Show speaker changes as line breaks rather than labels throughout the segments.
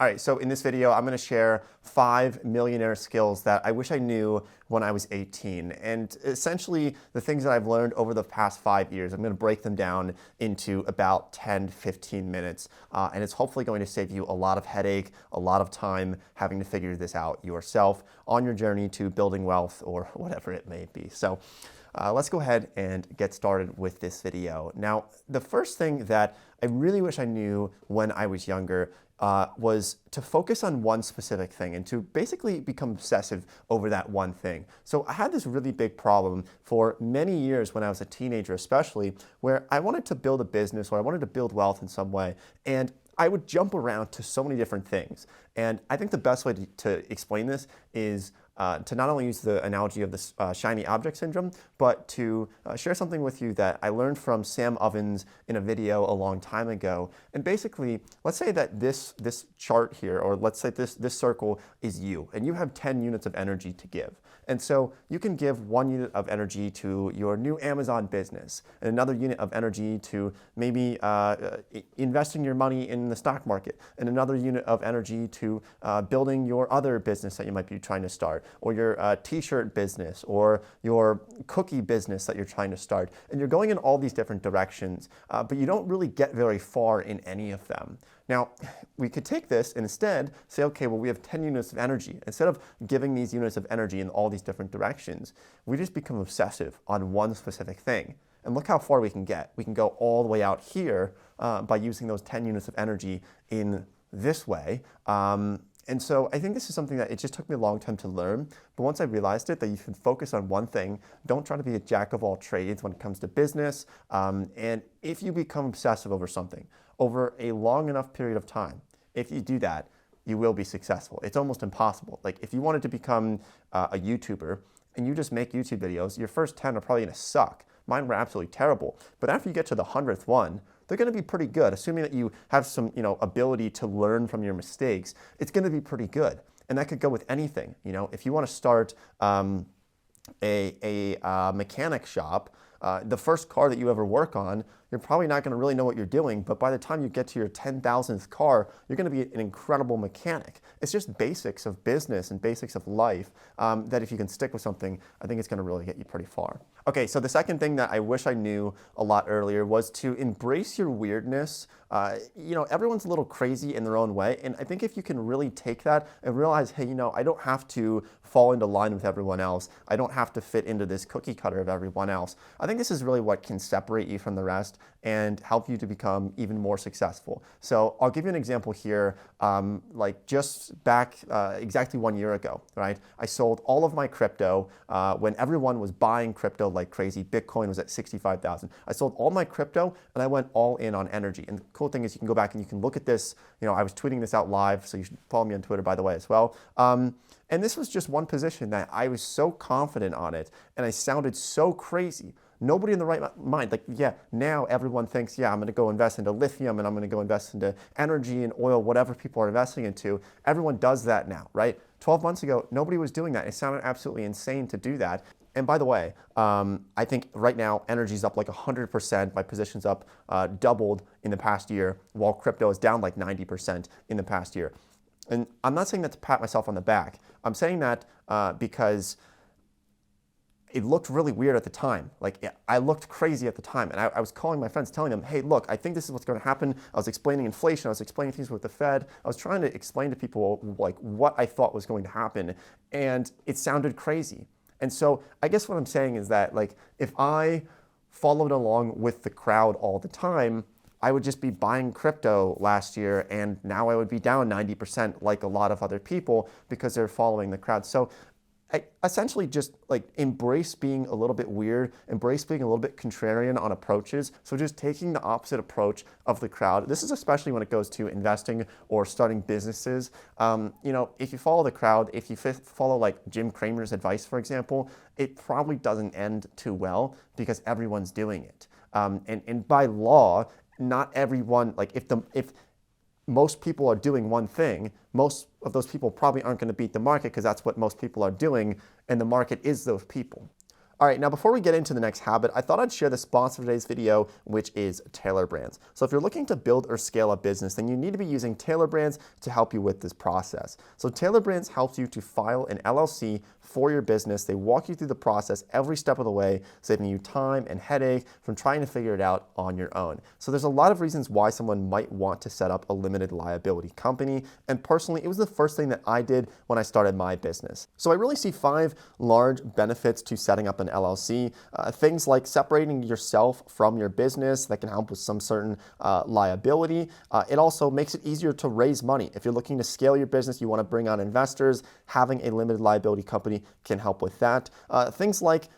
All right, so in this video, I'm gonna share 5 millionaire skills that I wish I knew when I was 18. And essentially, the things that I've learned over the past 5 years, I'm gonna break them down into about 10 to 15 minutes. And it's hopefully going to save you a lot of headache, a lot of time having to figure this out yourself on your journey to building wealth or whatever it may be. So let's go ahead and get started with this video. Now, the first thing that I really wish I knew when I was younger was to focus on one specific thing and to basically become obsessive over that one thing. So I had this really big problem for many years when I was a teenager especially, where I wanted to build a business or I wanted to build wealth in some way, and I would jump around to so many different things. And I think the best way to explain this is to not only use the analogy of this shiny object syndrome, but to share something with you that I learned from Sam Ovens in a video a long time ago. And basically, let's say that this chart here, or let's say this circle is you, and you have 10 units of energy to give. And so you can give 1 unit of energy to your new Amazon business, and another unit of energy to maybe investing your money in the stock market, and another unit of energy to building your other business that you might be trying to start, or your t-shirt business, or your cookie business that you're trying to start. And you're going in all these different directions, but you don't really get very far in any of them. Now, we could take this and instead say, okay, well, we have 10 units of energy. Instead of giving these units of energy in all these different directions, we just become obsessive on one specific thing. And look how far we can get. We can go all the way out here by using those 10 units of energy in this way. And so I think this is something that it just took me a long time to learn. But once I realized it, that you can focus on one thing, don't try to be a jack of all trades when it comes to business. And if you become obsessive over something over a long enough period of time, if you do that, you will be successful. It's almost impossible. Like if you wanted to become a YouTuber and you just make YouTube videos, your first 10 are probably gonna suck. Mine were absolutely terrible. But after you get to the 100th one, they're going to be pretty good. Assuming that you have some, ability to learn from your mistakes, it's going to be pretty good. And that could go with anything. If you want to start a mechanic shop, the first car that you ever work on, you're probably not going to really know what you're doing, but by the time you get to your 10,000th car, you're going to be an incredible mechanic. It's just basics of business and basics of life that if you can stick with something, I think it's going to really get you pretty far. Okay, so the second thing that I wish I knew a lot earlier was to embrace your weirdness. Everyone's a little crazy in their own way, and I think if you can really take that and realize, hey, I don't have to fall into line with everyone else. I don't have to fit into this cookie cutter of everyone else. I think this is really what can separate you from the rest and help you to become even more successful. So I'll give you an example here. Like just back exactly 1 year ago, right? I sold all of my crypto when everyone was buying crypto like crazy. Bitcoin was at 65,000. I sold all my crypto and I went all in on energy. And the cool thing is you can go back and you can look at this. I was tweeting this out live, so you should follow me on Twitter, by the way, as well. And this was just one position that I was so confident on it and I sounded so crazy. Nobody in the right mind, now everyone thinks, yeah, I'm going to go invest into lithium and I'm going to go invest into energy and oil, whatever people are investing into. Everyone does that now, right? 12 months ago, nobody was doing that. It sounded absolutely insane to do that. And by the way, I think right now energy's up like 100%. My position's up doubled in the past year, while crypto is down like 90% in the past year. And I'm not saying that to pat myself on the back. I'm saying that because it looked really weird at the time. I looked crazy at the time. And I was calling my friends telling them, hey, look, I think this is what's going to happen. I was explaining inflation. I was explaining things with the Fed. I was trying to explain to people what I thought was going to happen. And it sounded crazy. And so I guess what I'm saying is that if I followed along with the crowd all the time, I would just be buying crypto last year and now I would be down 90% like a lot of other people because they're following the crowd. So I essentially just embrace being a little bit weird, embrace being a little bit contrarian on approaches. So just taking the opposite approach of the crowd. This is especially when it goes to investing or starting businesses. If you follow the crowd, if you follow Jim Cramer's advice, for example, it probably doesn't end too well because everyone's doing it. And by law, not everyone, if most people are doing one thing, most of those people probably aren't going to beat the market because that's what most people are doing, and the market is those people. All right, now before we get into the next habit, I thought I'd share the sponsor of today's video, which is Tailor Brands. So if you're looking to build or scale a business, then you need to be using Tailor Brands to help you with this process. So Tailor Brands helps you to file an LLC for your business. They walk you through the process every step of the way, saving you time and headache from trying to figure it out on your own. So there's a lot of reasons why someone might want to set up a limited liability company. And personally, it was the first thing that I did when I started my business. So I really see 5 large benefits to setting up an LLC. Things like separating yourself from your business that can help with some certain liability. It also makes it easier to raise money. If you're looking to scale your business, you want to bring on investors, having a limited liability company can help with that. Things like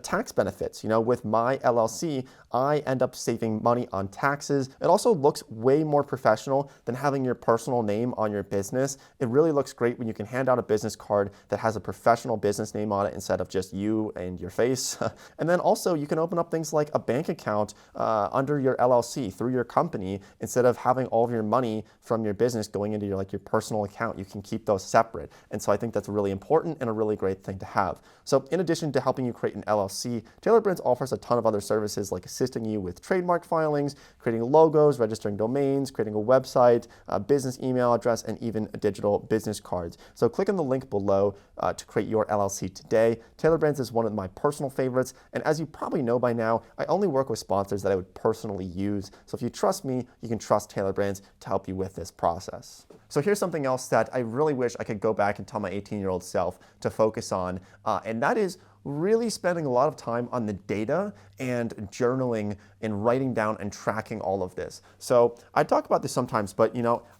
tax benefits. You know, with my LLC, I end up saving money on taxes. It also looks way more professional than having your personal name on your business. It really looks great when you can hand out a business card that has a professional business name on it instead of just you and your face. And then also you can open up things like a bank account under your LLC through your company instead of having all of your money from your business going into your personal account. You can keep those separate. And so I think that's really important and a really great thing to have. So in addition to helping you create an LLC, Tailor Brands offers a ton of other services like assisting you with trademark filings, creating logos, registering domains, creating a website, a business email address, and even digital business cards. So click on the link below to create your LLC today. Tailor Brands is one of my personal favorites, and as you probably know by now, I only work with sponsors that I would personally use. So if you trust me, you can trust Tailor Brands to help you with this process. So here's something else that I really wish I could go back and tell my 18-year-old self to focus on, and that is really spending a lot of time on the data and journaling and writing down and tracking all of this. So I talk about this sometimes, but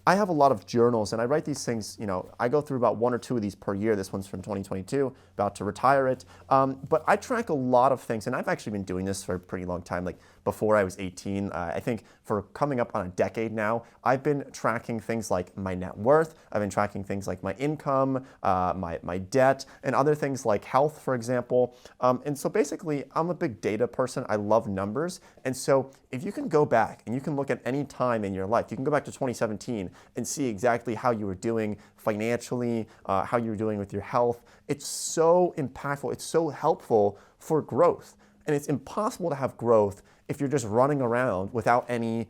I have a lot of journals and I write these things, I go through about 1 or 2 of these per year. This one's from 2022, about to retire it. But I track a lot of things, and I've actually been doing this for a pretty long time, like before I was 18. I think for coming up on a decade now, I've been tracking things like my net worth. I've been tracking things like my income, my debt, and other things like health, for example. And so basically, I'm a big data person. I love numbers. And so if you can go back and you can look at any time in your life, you can go back to 2017 and see exactly how you were doing financially, how you were doing with your health. It's so impactful. It's so helpful for growth. And it's impossible to have growth if you're just running around without any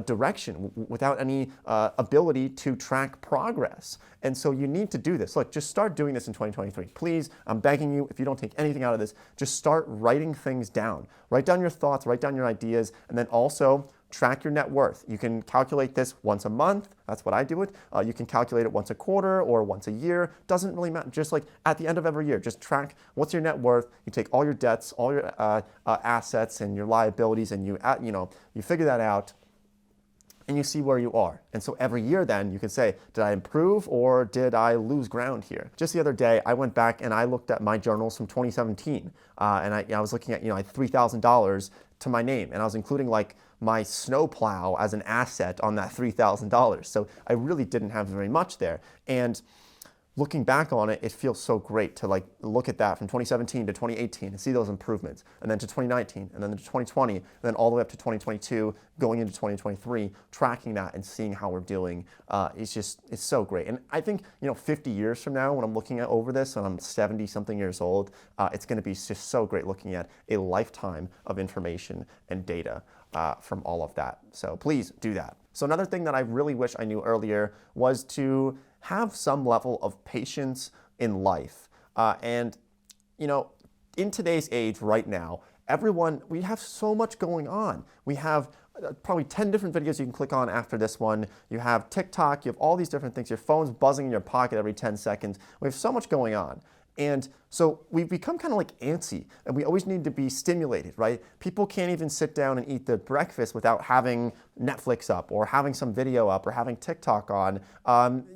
direction, without any ability to track progress. And so you need to do this. Look, just start doing this in 2023. Please, I'm begging you, if you don't take anything out of this, just start writing things down. Write down your thoughts, write down your ideas, and then also track your net worth. You can calculate this once a month. That's what I do it. You can calculate it once a quarter or once a year. Doesn't really matter. Just like at the end of every year, just track what's your net worth. You take all your debts, all your assets and your liabilities, and you figure that out, and you see where you are. And so every year then you can say, did I improve or did I lose ground here? Just the other day, I went back and I looked at my journals from 2017, and I was looking at, I had $3,000 to my name, and I was including like my snowplow as an asset on that $3,000. So I really didn't have very much there. And looking back on it, it feels so great to look at that from 2017 to 2018 and see those improvements, and then to 2019, and then to 2020, and then all the way up to 2022, going into 2023, tracking that and seeing how we're doing. It's so great. And I think 50 years from now, when I'm looking at over this and I'm 70 something years old, it's going to be just so great looking at a lifetime of information and data from all of that. So please do that. So another thing that I really wish I knew earlier was to have some level of patience in life. And in today's age right now, we have so much going on. We have probably 10 different videos you can click on after this one. You have TikTok, you have all these different things. Your phone's buzzing in your pocket every 10 seconds. We have so much going on. And so we've become kind of like antsy, and we always need to be stimulated, right? People can't even sit down and eat their breakfast without having Netflix up or having some video up or having TikTok on.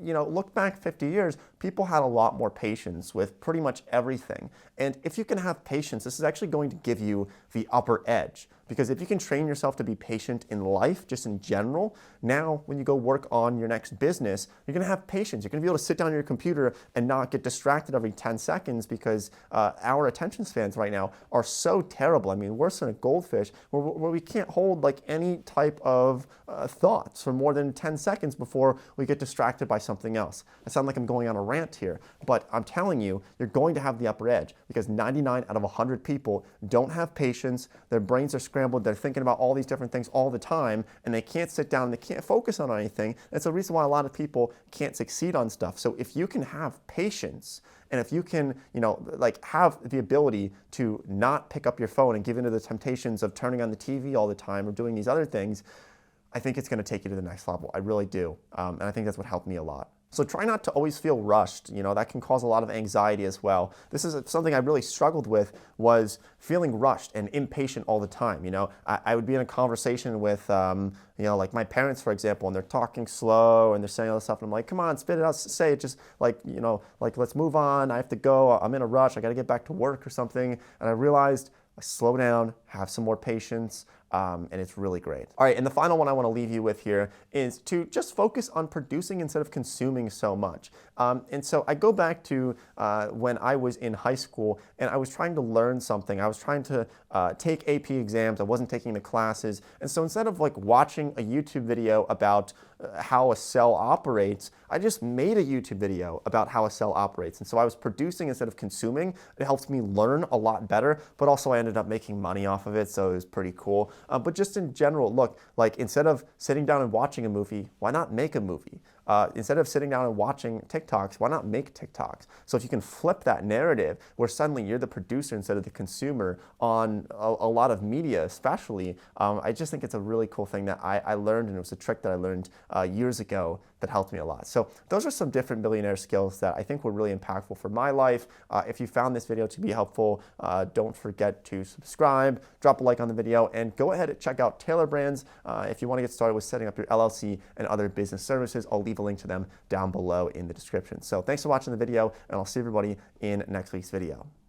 Look back 50 years, people had a lot more patience with pretty much everything. And if you can have patience, this is actually going to give you the upper edge. Because if you can train yourself to be patient in life, just in general, now when you go work on your next business, you're going to have patience. You're going to be able to sit down at your computer and not get distracted every 10 seconds because because our attention spans right now are so terrible. I mean, worse than a goldfish, where we can't hold like any type of thoughts for more than 10 seconds before we get distracted by something else. I sound like I'm going on a rant here, but I'm telling you, you're going to have the upper edge because 99 out of 100 people don't have patience. Their brains are scrambled. They're thinking about all these different things all the time, and they can't sit down. They can't focus on anything. That's the reason why a lot of people can't succeed on stuff. So if you can have patience, and if you can, like have the ability to not pick up your phone and give into the temptations of turning on the TV all the time or doing these other things, I think it's going to take you to the next level. I really do. And I think that's what helped me a lot. So try not to always feel rushed. That can cause a lot of anxiety as well. This is something I really struggled with, was feeling rushed and impatient all the time. I would be in a conversation with, like my parents, for example, and they're talking slow and they're saying all this stuff. And I'm like, come on, spit it out, say it, just like let's move on. I have to go. I'm in a rush. I got to get back to work or something. And I realized, slow down, have some more patience, and it's really great. All right, and the final one I want to leave you with here is to just focus on producing instead of consuming so much. And so I go back to when I was in high school and I was trying to learn something. I was trying to take AP exams. I wasn't taking the classes. And so instead of like watching a YouTube video about how a cell operates, I just made a YouTube video about how a cell operates. And so I was producing instead of consuming. It helps me learn a lot better, but also I ended up making money off of it, so it was pretty cool. But just in general, look, like instead of sitting down and watching a movie, why not make a movie? Instead of sitting down and watching TikToks, why not make TikToks? So if you can flip that narrative where suddenly you're the producer instead of the consumer on a lot of media especially, I just think it's a really cool thing that I learned, and it was a trick that I learned years ago that helped me a lot. So those are some different millionaire skills that I think were really impactful for my life. If you found this video to be helpful, don't forget to subscribe, drop a like on the video, and go ahead and check out Tailor Brands if you want to get started with setting up your LLC and other business services. I'll leave a link to them down below in the description. So thanks for watching the video, and I'll see everybody in next week's video.